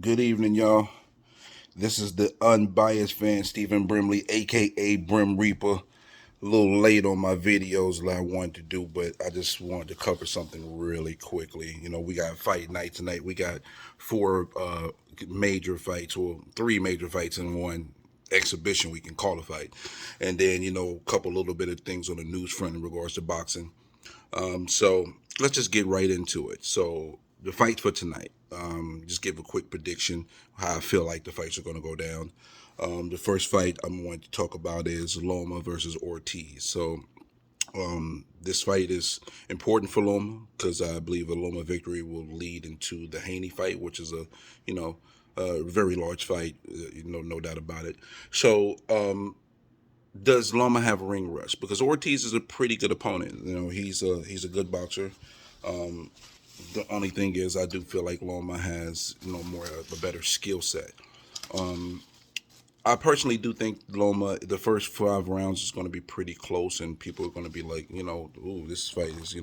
Good evening, y'all. This is the Unbiased Fan, Stephen Brimley, aka Brim Reaper. A little late on my videos that I wanted to do, but I just wanted to cover something really quickly. We got fight night tonight. We got four major fights, or three major fights in one exhibition, we can call a fight. And then, a couple little bit of things on the news front in regards to boxing. So let's just get right into it. So the fight for tonight. Just give a quick prediction how I feel like the fights are going to go down. The first fight I'm going to talk about is Loma versus Ortiz. So this fight is important for Loma because I believe a Loma victory will lead into the Haney fight, which is you know, a very large fight. No doubt about it. So does Loma have a ring rust? Because Ortiz is a pretty good opponent. He's a good boxer. Um, the only thing is, I do feel like Loma has more of a better skill set. Um, I personally do think Loma, the first 5 rounds is going to be pretty close, and people are going to be like, ooh, this fight is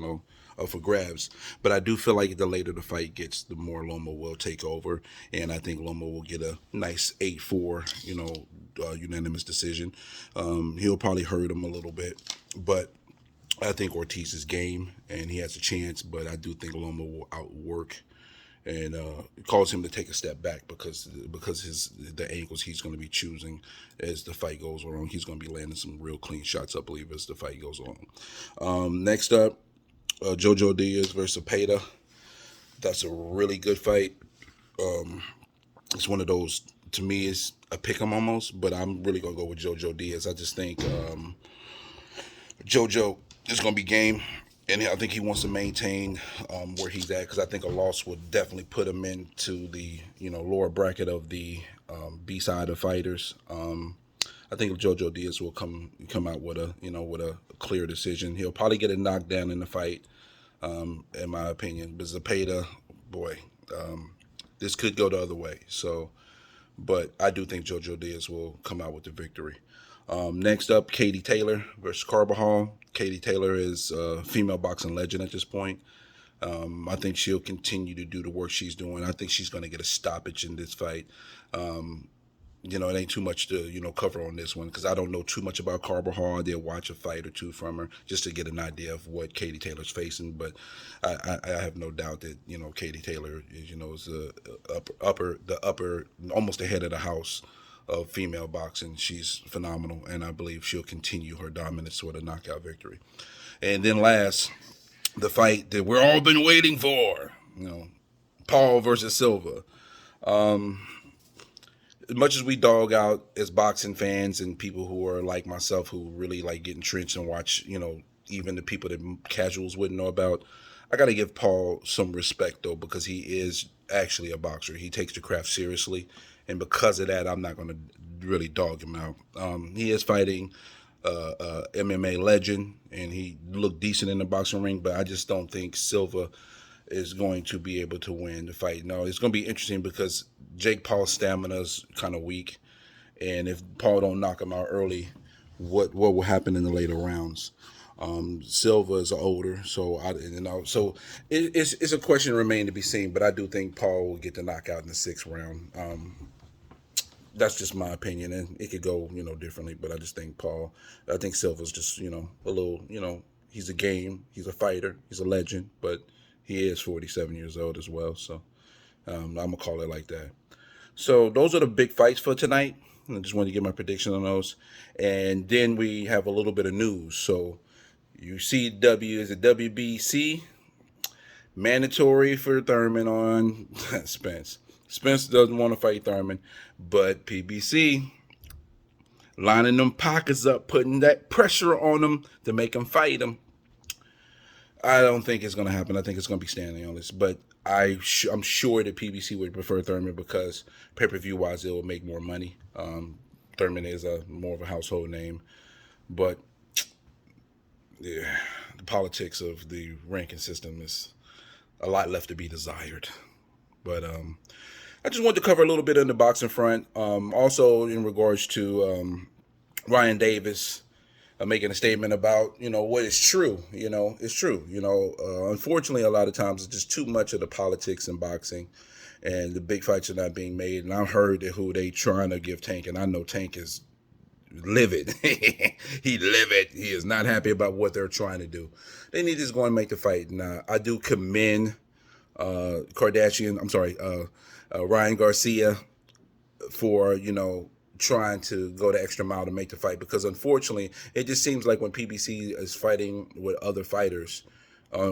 up for grabs. But I do feel like the later the fight gets, the more Loma will take over, and I think Loma will get a nice 8-4, unanimous decision. He'll probably hurt him a little bit, but I think Ortiz's game, and he has a chance. But I do think Loma will outwork and cause him to take a step back because the angles he's going to be choosing as the fight goes along. He's going to be landing some real clean shots, I believe, as the fight goes along. Next up, Jojo Diaz versus Peta. That's a really good fight. It's one of those, to me, is a pick 'em almost, but I'm really going to go with Jojo Diaz. I just think Jojo is going to be game, and I think he wants to maintain where he's at because I think a loss would definitely put him into the lower bracket of the B side of fighters. I think Jojo Diaz will come out with a clear decision. He'll probably get a knockdown in the fight, in my opinion. But Zapata, boy, this could go the other way. So, but I do think Jojo Diaz will come out with the victory. Next up, Katie Taylor versus Carbajal. Katie Taylor is a female boxing legend at this point. I think she'll continue to do the work she's doing. I think she's going to get a stoppage in this fight. It ain't too much to cover on this one because I don't know too much about Carbajal. I did watch a fight or two from her just to get an idea of what Katie Taylor's facing. But I have no doubt that Katie Taylor is the upper almost the head of the house of female boxing. She's phenomenal, and I believe she'll continue her dominance with a knockout victory. And then last, the fight that we're all been waiting for, Paul versus Silva. As much as we dog out as boxing fans and people who are like myself who really like get entrenched and watch, even the people that casuals wouldn't know about, I got to give Paul some respect though because he is actually a boxer. He takes the craft seriously, and because of that, I'm not going to really dog him out. He is fighting MMA legend, and he looked decent in the boxing ring, but I just don't think Silva is going to be able to win the fight. No, it's going to be interesting because Jake Paul's stamina is kind of weak, and if Paul don't knock him out early, what will happen in the later rounds? Silva is older, so it's a question remain to be seen. But I do think Paul will get the knockout in the 6th round. That's just my opinion, and it could go differently. But I just think Paul. I think Silva's just a little he's a game. He's a fighter. He's a legend, but he is 47 years old as well. So I'm gonna call it like that. So those are the big fights for tonight. I just wanted to get my prediction on those, and then we have a little bit of news. So you see, is it WBC mandatory for Thurman on Spence. Spence doesn't want to fight Thurman, but PBC lining them pockets up, putting that pressure on them to make him fight him. I don't think it's going to happen. I think it's going to be standing on this, but I'm sure that PBC would prefer Thurman because pay-per-view wise, it will make more money. Thurman is more of a household name, but yeah, the politics of the ranking system is a lot left to be desired. But I just wanted to cover a little bit on the boxing front. Also, in regards to Ryan Davis making a statement about what is true. It's true. Unfortunately, a lot of times it's just too much of the politics in boxing, and the big fights are not being made. And I've heard that who they trying to give Tank, and I know Tank is livid. He livid. He is not happy about what they're trying to do. They need to just go and make the fight. Now, I do commend Ryan Garcia for, trying to go the extra mile to make the fight, because unfortunately it just seems like when PBC is fighting with other fighters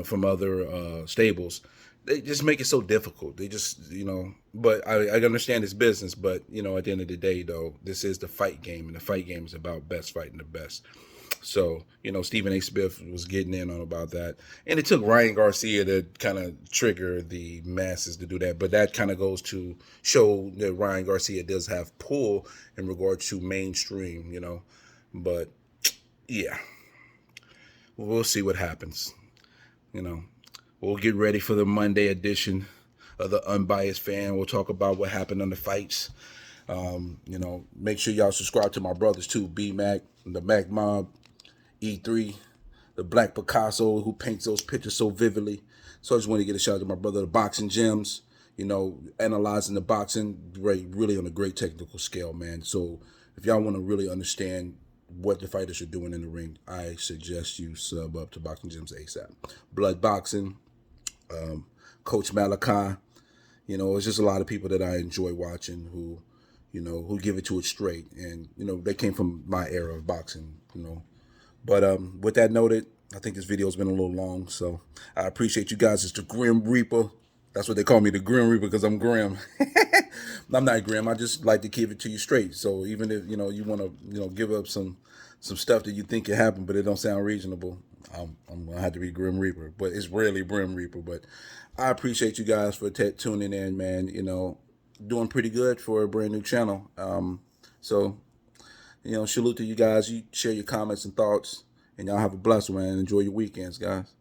from other stables, they just make it so difficult. They just, but I understand it's business, but at the end of the day though, this is the fight game, and the fight game is about best fighting the best. So, Stephen A. Smith was getting in on about that. And it took Ryan Garcia to kind of trigger the masses to do that. But that kind of goes to show that Ryan Garcia does have pull in regard to mainstream, But, yeah, we'll see what happens. We'll get ready for the Monday edition of the Unbiased Fan. We'll talk about what happened on the fights. Make sure y'all subscribe to my brothers too, B-Mac, the Mac Mob, E3, the Black Picasso who paints those pictures so vividly. So I just want to get a shout out to my brother, the Boxing Gems, analyzing the boxing really on a great technical scale, man. So if y'all want to really understand what the fighters are doing in the ring, I suggest you sub up to Boxing Gems ASAP. Blood Boxing, Coach Malachi, it's just a lot of people that I enjoy watching who give it to it straight. And, they came from my era of boxing, But with that noted, I think this video's been a little long, so I appreciate you guys. It's the Grim Reaper. That's what they call me, the Grim Reaper, because I'm grim. I'm not grim. I just like to keep it to you straight. So even if, you want to, give up some stuff that you think can happen, but it don't sound reasonable, I'm going to have to be Grim Reaper. But it's rarely Grim Reaper. But I appreciate you guys for tuning in, man. Doing pretty good for a brand new channel. So salute to you guys. You share your comments and thoughts, and y'all have a blessed one, and enjoy your weekends, guys.